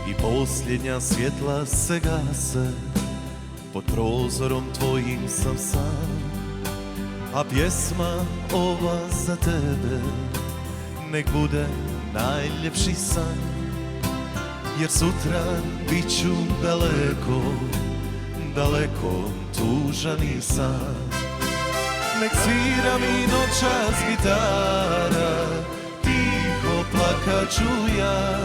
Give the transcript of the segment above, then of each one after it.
I posljednja svjetla se gase, pod prozorom tvojim sam sam. A pjesma ova za tebe nek bude najljepši san. Jer sutra bit ću daleko, daleko tužan i sam. Nek svira mi noćas gitara, tiho plakat ću ja.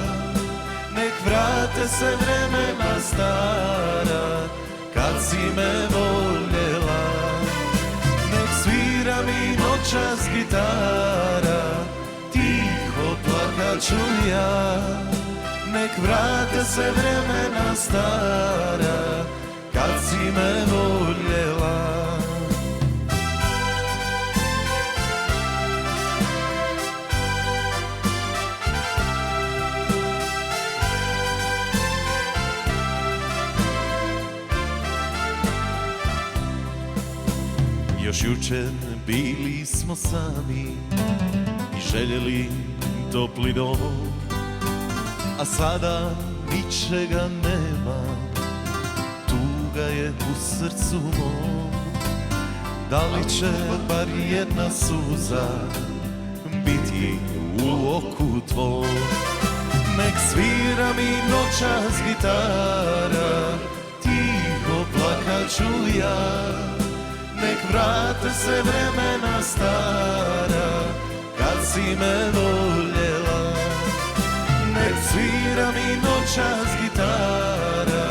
Nek vrate se vremena stara, kad si me voljela. Nek svira mi noćas gitara, tiho plakat ću ja. Nek vrate se vremena stara, kad si me voljela. Još jučer bili smo sami i željeli topli dom, a sada ničega nema, tuga je u srcu mom. Da li će bar jedna suza biti u oku tvom? Nek svira mi noćas gitara, tiho plakat ću ja. Nek vrate se vremena stara, kad si me voljela. Nek svira mi noćas gitara,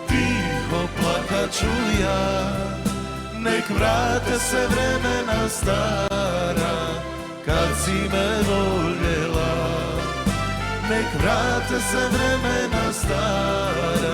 tiho plakat ću ja. Nek vrate se vremena stara, kad si me voljela. Nek vrate se vremena stara,